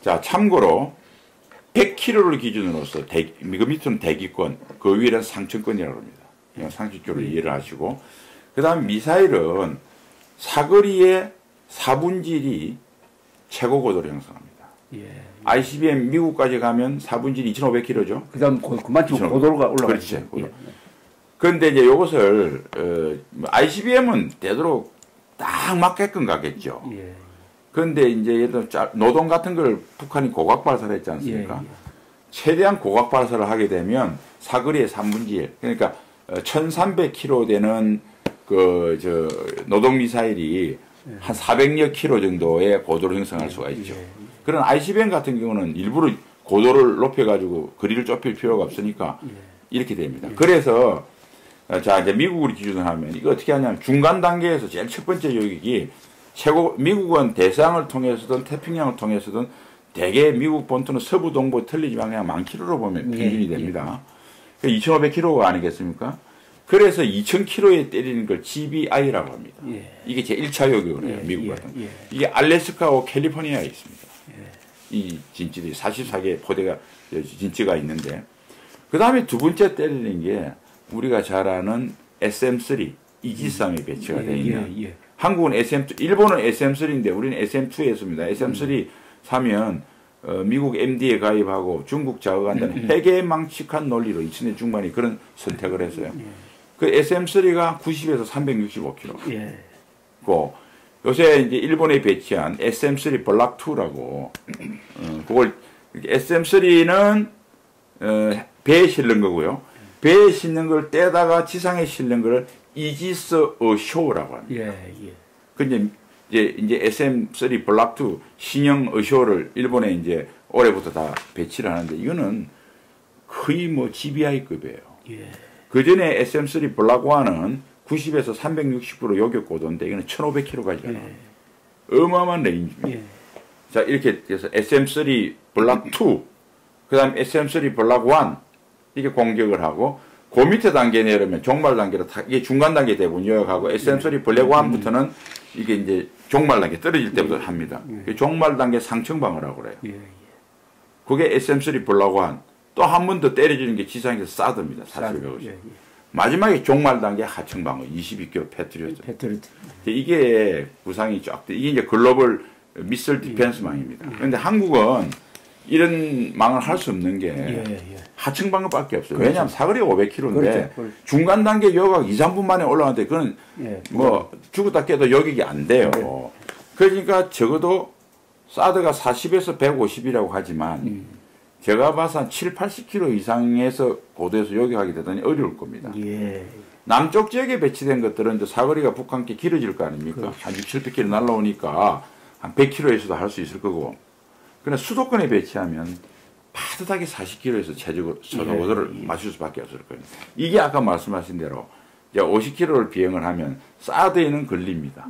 자, 참고로 100km를 기준으로서 그 밑으로는 대기권, 그 위에는 상층권이라고 합니다. 상층권을 이해를 하시고, 그 다음 미사일은 사거리의 4분질이 최고 고도를 형성합니다. 예. ICBM 미국까지 가면 4분질이 2,500km죠. 그 다음 그만큼 고도가 올라가죠. 그렇지. 그런데 이제 이것을 ICBM은 되도록 딱 맞게끔 가겠죠. 예. 그런데 이제 예를 들어 노동 같은 걸 북한이 고각 발사를 했지 않습니까? 예, 예. 최대한 고각 발사를 하게 되면 사거리의 3분의 1, 그러니까 1,300km 되는 노동 미사일이 한 400여 킬로 정도의 고도를 형성할 수가 있죠. 그런 ICBM 같은 경우는 일부러 고도를 높여가지고 거리를 좁힐 필요가 없으니까 이렇게 됩니다. 그래서 자 이제 미국을 기준으로 하면 이거 어떻게 하냐면 중간 단계에서 제일 첫 번째 요격이 미국은 대서양을 통해서든 태평양을 통해서든 대개 미국 본토는 서부 동부 틀리지만 그냥 10,000km로 보면 평균이 됩니다. 2,500km가 아니겠습니까? 그래서 2,000km에 때리는 걸 GBI라고 합니다. 이게 제 1차 요격을 해요. 미국 같은 거. 이게 알래스카와 캘리포니아에 있습니다. 이 진지들이 44개 포대가 진지가 있는데 그 다음에 두 번째 때리는 게 우리가 잘 아는 SM3 이지스함에 배치가 되어 있는 한국은 SM2, 일본은 SM3인데 우리는 SM2였습니다. SM3 사면 미국 MD에 가입하고 중국 자극한다는 해괴망측한 논리로 2000년 중반에 그런 선택을 했어요. 그 SM3가 90에서 365km. 고 요새 이제 일본에 배치한 SM3 블락2라고 그걸 SM3는 배에 실는 거고요. 배에 실는 걸 떼다가 지상에 실는 걸 이지스 어쇼라고 합니다. 근데 이제 SM3 블락2 신형 어쇼를 일본에 이제 올해부터 다 배치를 하는데 이거는 거의 뭐 GBI급이에요. 그 전에 SM3 블락1은 90에서 360km 요격 고도인데 이거는 1,500km까지 가요. 어마어마한 레인지입니다. 자 이렇게 해서 SM3 블락2, 그 다음 SM3 블락1 이게 공격을 하고 그 밑에 단계 내려면 종말 단계로 이게 중간 단계 대부분 요격하고 SM3 블랙1부터는 이게 이제 종말 단계 떨어질 때부터 합니다. 종말 단계 상층방어라고 그래요. 그게 SM3 블락1 또 한 번 더 때려주는 게 지상에서 사드입니다. 4,550. 마지막에 종말 단계 하층방어 22km 패트리어트. 이게 구상이 쫙 돼. 이게 이제 글로벌 미슬 디펜스망입니다. 그런데 한국은 이런 망을 할 수 없는 게 하층방어밖에 없어요. 왜냐하면 사거리가 500km인데 중간 단계 요격 2, 3분 만에 올라가는데 그건 뭐 죽었다 깨도 요격이 안 돼요. 그러니까 적어도 사드가 40에서 150이라고 하지만 제가 봐서 한 7, 80km 이상에서 고도에서 요격하게 되다니 어려울 겁니다. 남쪽 지역에 배치된 것들은 이제 사거리가 북한께 길어질 거 아닙니까? 한 6, 700km 날라오니까 한 100km에서도 할 수 있을 거고. 그러나 수도권에 배치하면 빠듯하게 40km에서 최적으로 고도를 맞출 수밖에 없을 거예요. 이게 아까 말씀하신 대로 이제 50km를 비행을 하면 사드에는 걸립니다.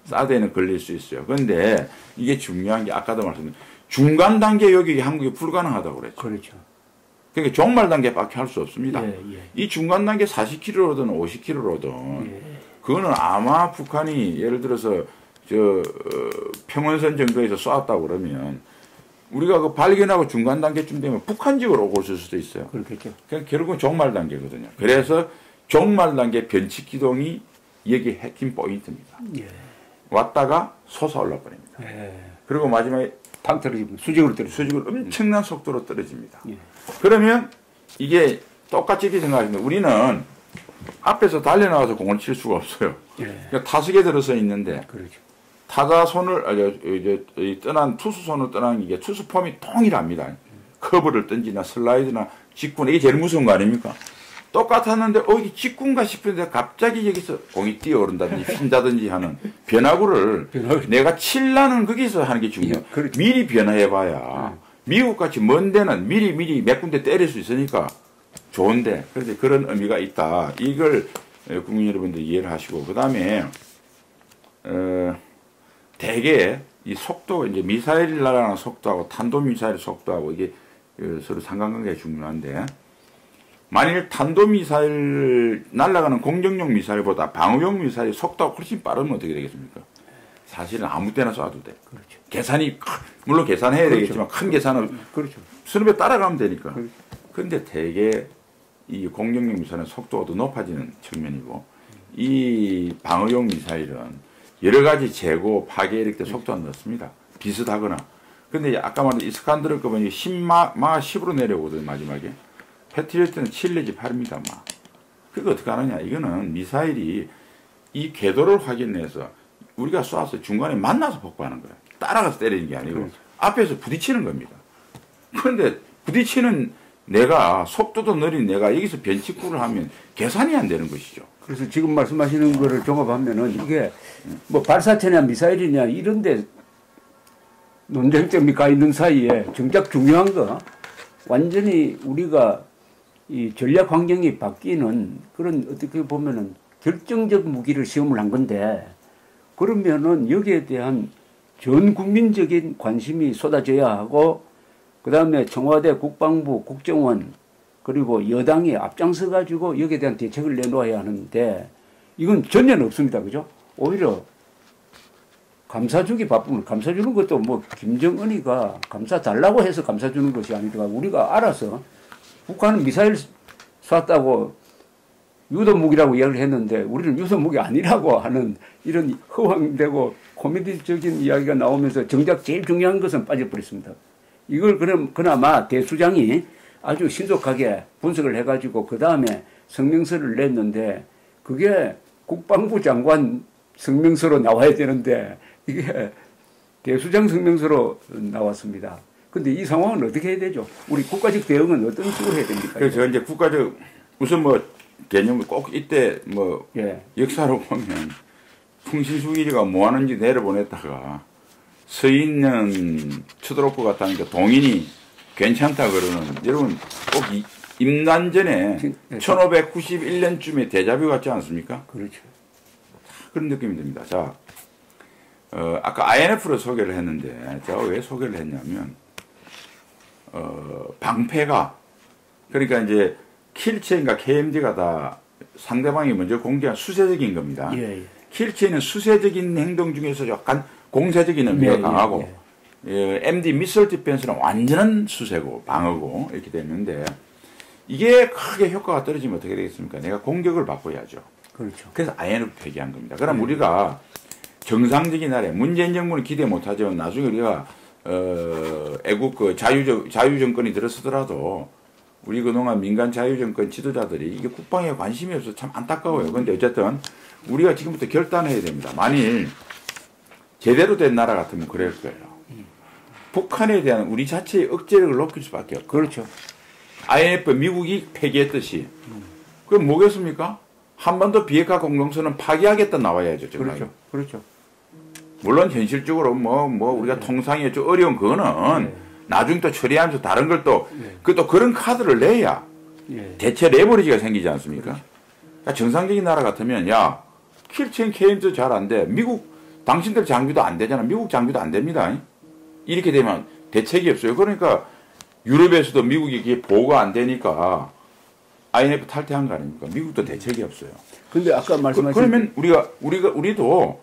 사드에는 걸릴 수 있어요. 그런데 이게 중요한 게 아까도 말씀드린 중간 단계 요격이 한국에 불가능하다고 그랬죠. 그러니까 종말 단계밖에 할 수 없습니다. 이 중간 단계 40km로든 50km로든 그거는 아마 북한이 예를 들어서 평원선 정도에서 쏘았다고 그러면 우리가 그 발견하고 중간 단계쯤 되면 북한 지역으로 오고 있을 수도 있어요. 그렇겠죠. 그러니까 결국은 종말 단계거든요. 그래서 종말 단계 변칙 기동이 여기 핵심 포인트입니다. 왔다가 솟아올라 버립니다. 예. 그리고 마지막에 탕 떨어지면 수직으로 떨어지죠. 수직으로 엄청난 속도로 떨어집니다. 예. 그러면 이게 똑같이 이렇게 생각하시면 우리는 앞에서 달려나가서 공을 칠 수가 없어요. 예. 그러니까 타석에 들어서 있는데 그렇죠. 타자 손을 이제 떠난 투수 손을 떠난 이게 투수 폼이 동일합니다. 커브를 던지나 슬라이드나 직구나 이게 제일 무서운 거 아닙니까? 똑같았는데 이게 직구인가 싶은데 갑자기 여기서 공이 뛰어오른다든지 핀다든지 하는 변화구를 내가 칠라는 거기서 하는 게 중요해요. 예, 그렇죠. 미리 변화해봐야 미국같이 먼 데는 미리 몇 군데 때릴 수 있으니까 좋은데 그런데 그런 의미가 있다. 이걸 국민 여러분들 이해를 하시고 그 다음에 대개 이 속도 이제 미사일이 날아가는 속도하고 탄도미사일 속도하고 이게 서로 상관관계가 중요한데 만일 탄도미사일 날아가는 공격용 미사일보다 방어용 미사일 속도가 훨씬 빠르면 어떻게 되겠습니까? 사실은 아무 때나 쏴도 돼. 그렇죠. 계산이 물론 계산해야 그렇죠. 되겠지만 큰 계산은 그렇죠. 수능에 따라가면 되니까. 그렇죠. 그런데 대개 이 공격용 미사일은 속도가 더 높아지는 측면이고 이 방어용 미사일은 여러 가지 재고, 파괴 이렇게 때 속도가 늦습니다. 비슷하거나. 근데 아까 말한 이스칸데르 급은 10마 10으로 내려오거든요, 마지막에. 패트리어트는 7 내지 8입니다, 막. 그거 어떻게 하느냐. 이거는 미사일이 이 궤도를 확인해서 우리가 쏴서 중간에 만나서 폭발하는 거예요. 따라가서 때리는 게 아니고 그렇죠. 앞에서 부딪히는 겁니다. 그런데 부딪히는 내가 속도도 느린 내가 여기서 변칙구를 하면 계산이 안 되는 것이죠. 그래서 지금 말씀하시는 거를 종합하면은 이게 뭐 발사체냐 미사일이냐 이런데 논쟁점이 가 있는 사이에 정작 중요한 거 완전히 우리가 이 전략 환경이 바뀌는 그런 어떻게 보면은 결정적 무기를 시험을 한 건데 그러면은 여기에 대한 전 국민적인 관심이 쏟아져야 하고 그다음에 청와대 국방부 국정원 그리고 여당이 앞장서 가지고 여기에 대한 대책을 내놓아야 하는데 이건 전혀 없습니다. 그죠? 오히려 감사주기 바쁘면 감사주는 것도 뭐 김정은이가 감사 달라고 해서 감사주는 것이 아니라 우리가 알아서 북한은 미사일 쐈다고 유도무기라고 이야기를 했는데 우리는 유도무기 아니라고 하는 이런 허황되고 코미디적인 이야기가 나오면서 정작 제일 중요한 것은 빠져버렸습니다. 이걸 그나마 대수장이 아주 신속하게 분석을 해가지고 그 다음에 성명서를 냈는데 그게 국방부 장관 성명서로 나와야 되는데 이게 대수장 성명서로 나왔습니다. 근데 이 상황은 어떻게 해야 되죠? 우리 국가적 대응은 어떤 식으로 해야 됩니까? 그래서 이제 국가적 우선 뭐 개념을 꼭 이때 뭐 예. 역사로 보면 풍신수길이가 뭐 하는지 내려보냈다가 서인은 쳐들어올 것 같다니까 동인이 괜찮다 그러는 여러분 꼭 임난전에 1591년쯤에 데자뷰 같지 않습니까? 그렇죠. 그런 느낌이 듭니다. 자, 아까 INF를 소개를 했는데 제가 왜 소개를 했냐면 방패가 그러니까 이제 킬체인가 KMD가 다 상대방이 먼저 공개한 수세적인 겁니다. 예, 예. 킬체는 수세적인 행동 중에서 약간 공세적인 의미가 예, 강하고 예. MD 미술 디펜스는 완전한 수세고 방어고 이렇게 되는데 이게 크게 효과가 떨어지면 어떻게 되겠습니까? 내가 공격을 바꿔야죠. 그렇죠. 그래서 INF 폐기한 겁니다. 그럼 우리가 정상적인 나라에 문재인 정부는 기대 못하지만 나중에 우리가 애국 그 자유정권이 들어서더라도 우리 그동안 민간 자유정권 지도자들이 이게 국방에 관심이 없어서 참 안타까워요. 그런데 어쨌든 우리가 지금부터 결단해야 됩니다. 만일 제대로 된 나라 같으면 그럴 거예요. 북한에 대한 우리 자체의 억제력을 높일 수밖에 없고. 그렇죠. INF 미국이 폐기했듯이. 그럼 뭐겠습니까? 한반도 비핵화 공동선언 파기하겠다 나와야죠. 정말. 그렇죠. 그렇죠. 물론 현실적으로 뭐 우리가 통상에 좀 어려운 그거는 나중에 또 처리하면서 다른 걸 또 그것도 그런 카드를 내야 대체 레버리지가 생기지 않습니까? 그러니까 정상적인 나라 같으면 야 킬체인 KM도 잘 안 돼. 미국 당신들 장비도 안 되잖아. 미국 장비도 안 됩니다. 이렇게 되면 대책이 없어요. 그러니까 유럽에서도 미국이 이게 보호가 안 되니까 INF 탈퇴한 거 아닙니까? 미국도 대책이 없어요. 근데 아까 말씀하신 그러면 우리도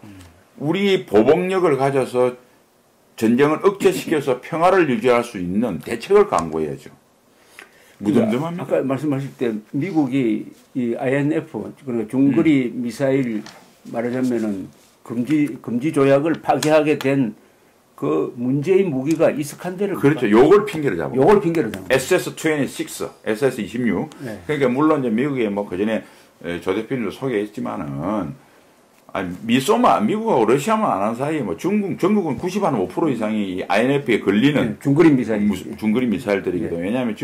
우리 보복력을 가져서 전쟁을 억제시켜서 평화를 유지할 수 있는 대책을 강구해야죠. 무덤덤합니다. 아까 말씀하실 때 미국이 이 INF 그러니까 중거리 미사일 말하자면은 금지 조약을 파기하게 된 그 문제의 무기가 익숙한 데를 그렇죠. 요걸 핑계로 잡아. 요걸 핑계로 잡아. SS26, SS26. 네. 그러니까 물론 이제 미국에 뭐 그전에 조 대표님도 소개했지만은 아니 미국하고 러시아만 안 한 사이에 뭐 전국은 95% 이상이 이 INF에 걸리는 네, 중거리 미사일. 중거리 미사일들이거든요. 왜냐하면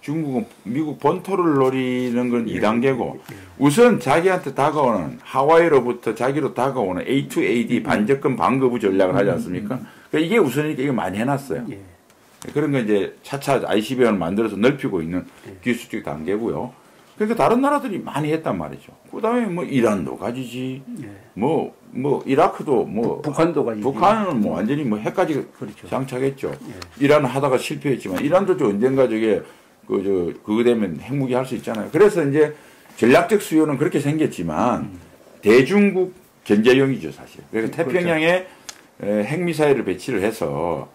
중국은 미국 본토를 노리는 건 2단계고 우선 자기한테 다가오는 하와이로부터 자기로 다가오는 A2AD 반접근 반거부 전략을 하지 않습니까? 그러니까 이게 우선이니까 이거 많이 해놨어요. 예. 그런 거 이제 차차 ICBM을 만들어서 넓히고 있는 기술적 단계고요. 그러니까 다른 나라들이 많이 했단 말이죠. 그다음에 뭐 이란도 가지지, 뭐 이라크도 뭐 북한도 가지지. 북한은 뭐 완전히 뭐 핵까지 그렇죠. 장착했죠. 이란은 하다가 실패했지만 이란도 저 언젠가 저게 그거 되면 핵무기 할 수 있잖아요. 그래서 이제 전략적 수요는 그렇게 생겼지만 대중국 견제용이죠 사실. 그래서 태평양에 핵미사일을 배치를 해서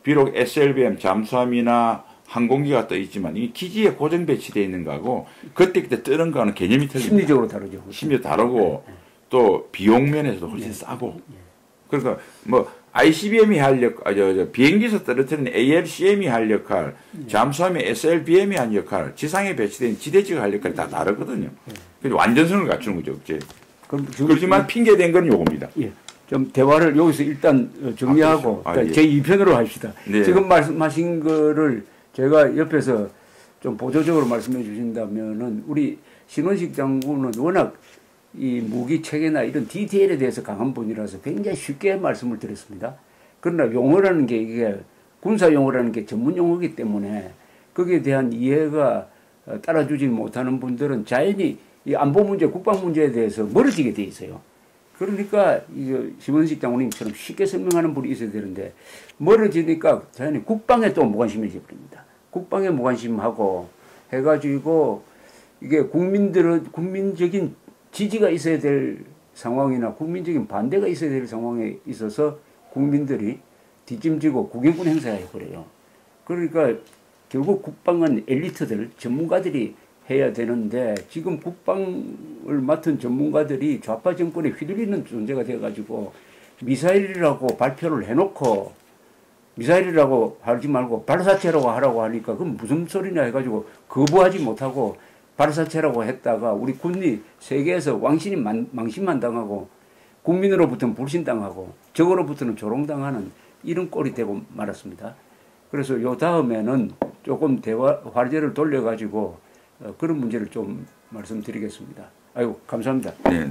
비록 SLBM 잠수함이나 항공기가 떠 있지만 이 기지에 고정 배치되어 있는 거하고 그때 뜨는 거는 개념이 틀립니다. 심리적으로 다르죠. 심리도 다르고 또 비용 면에서도 훨씬 싸고. 그러니까 뭐 ICBM이 할 역할, 비행기에서 떨어뜨리는 ALCM이 할 역할, 잠수함이 SLBM이 한 역할, 지상에 배치된 지대지가 할 역할이 다 다르거든요. 그래서 완전성을 갖추는 거죠. 이제. 그렇지만 핑계된 건 요겁니다. 예. 좀 대화를 여기서 일단 정리하고 예. 제 2편으로 합시다. 네. 지금 말씀하신 거를 제가 옆에서 좀 보조적으로 말씀해 주신다면은 우리 신원식 장군은 워낙 이 무기 체계나 이런 디테일에 대해서 강한 분이라서 굉장히 쉽게 말씀을 드렸습니다. 그러나 용어라는 게 이게 군사 용어라는 게 전문 용어이기 때문에 거기에 대한 이해가 따라주지 못하는 분들은 자연히 이 안보 문제, 국방 문제에 대해서 멀어지게 돼 있어요. 그러니까 이 신원식 장군님처럼 쉽게 설명하는 분이 있어야 되는데 멀어지니까 자연히 국방에 또 무관심해져 버립니다. 국방에 무관심하고 해가지고 이게 국민적인 지지가 있어야 될 상황이나 국민적인 반대가 있어야 될 상황에 있어서 국민들이 뒷짐지고 국영군 행사해 버려요. 그러니까 결국 국방은 엘리트들, 전문가들이 해야 되는데 지금 국방을 맡은 전문가들이 좌파 정권에 휘둘리는 존재가 돼가지고 미사일이라고 발표를 해놓고 미사일이라고 하지 말고 발사체라고 하라고 하니까 그건 무슨 소리냐 해가지고 거부하지 못하고 발사체라고 했다가 우리 군이 세계에서 왕신이 망신만 당하고 국민으로부터는 불신당하고 적으로부터는 조롱당하는 이런 꼴이 되고 말았습니다. 그래서 요 다음에는 조금 화제를 돌려가지고 그런 문제를 좀 말씀드리겠습니다. 아이고 감사합니다. 네.